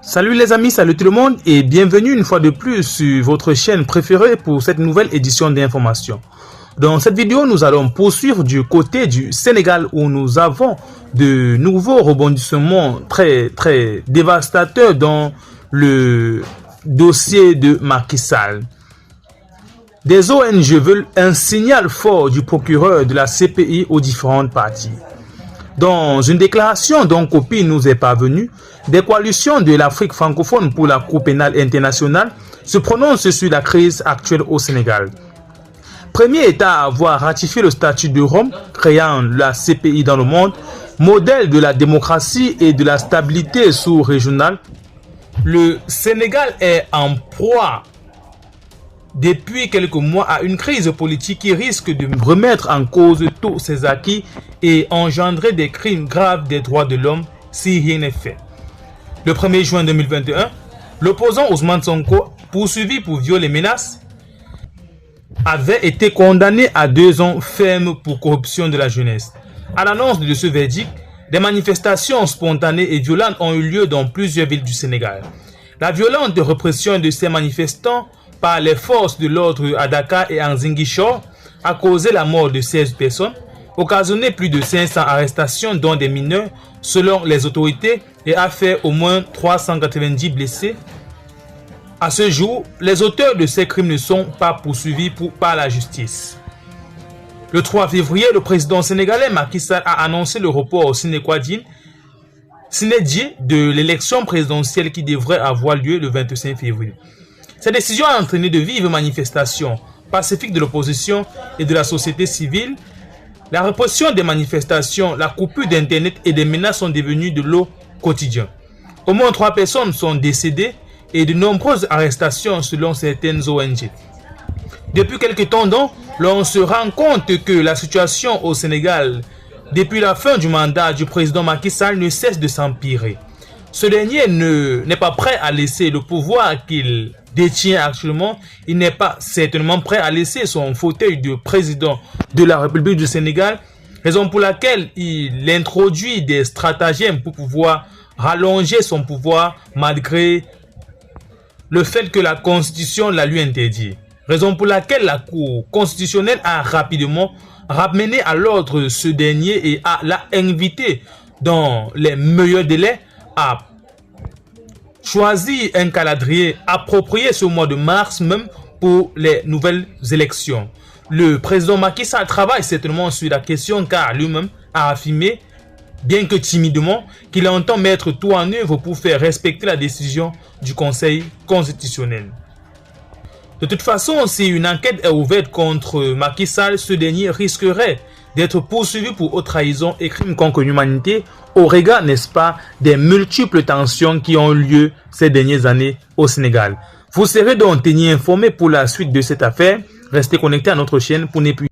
Salut les amis, salut tout le monde et bienvenue une fois de plus sur votre chaîne préférée pour cette nouvelle édition d'information. Dans cette vidéo, nous allons poursuivre du côté du Sénégal où nous avons de nouveaux rebondissements très dévastateurs dans le dossier de Macky Sall. Des ONG veulent un signal fort du procureur de la CPI aux différentes parties. Dans une déclaration dont copie nous est parvenue, des coalitions de l'Afrique francophone pour la Cour pénale internationale se prononcent sur la crise actuelle au Sénégal. Premier État à avoir ratifié le statut de Rome, créant la CPI dans le monde, modèle de la démocratie et de la stabilité sous-régionale, le Sénégal est en proie depuis quelques mois à une crise politique qui risque de remettre en cause tous ses acquis et engendrer des crimes graves des droits de l'homme si rien n'est fait. Le 1er juin 2021, l'opposant Ousmane Sonko, poursuivi pour viol et menaces, avait été condamné à 2 ans ferme pour corruption de la jeunesse. À l'annonce de ce verdict, des manifestations spontanées et violentes ont eu lieu dans plusieurs villes du Sénégal. La violente répression de ces manifestants par les forces de l'ordre à Dakar et en Ziguinchor a causé la mort de 16 personnes, occasionné plus de 500 arrestations dont des mineurs selon les autorités et a fait au moins 390 blessés. À ce jour, les auteurs de ces crimes ne sont pas poursuivis par la justice. Le 3 février, le président sénégalais Macky Sall a annoncé le report sine die de l'élection présidentielle qui devrait avoir lieu le 25 février. Cette décision a entraîné de vives manifestations pacifiques de l'opposition et de la société civile. La répression des manifestations, la coupure d'internet et des menaces sont devenues de l'eau quotidien. Au moins 3 personnes sont décédées et de nombreuses arrestations selon certaines ONG. Depuis quelque temps donc, l'on se rend compte que la situation au Sénégal, depuis la fin du mandat du président Macky Sall, ne cesse de s'empirer. Ce dernier n'est pas prêt à laisser le pouvoir qu'il détient actuellement. Il n'est pas certainement prêt à laisser son fauteuil de président de la République du Sénégal, raison pour laquelle il introduit des stratagèmes pour pouvoir rallonger son pouvoir malgré le fait que la Constitution la lui interdit. Raison pour laquelle la Cour constitutionnelle a rapidement ramené à l'ordre ce dernier et l'a invité dans les meilleurs délais à choisir un calendrier approprié ce mois de mars même pour les nouvelles élections. Le président Macky Sall travaille certainement sur la question car lui-même a affirmé, bien que timidement, qu'il entend mettre tout en œuvre pour faire respecter la décision du Conseil constitutionnel. De toute façon, si une enquête est ouverte contre Macky Sall, ce dernier risquerait d'être poursuivi pour haute trahison et crimes contre l'humanité au regard, n'est-ce pas, des multiples tensions qui ont eu lieu ces dernières années au Sénégal. Vous serez donc tenu informé pour la suite de cette affaire. Restez connectés à notre chaîne pour ne plus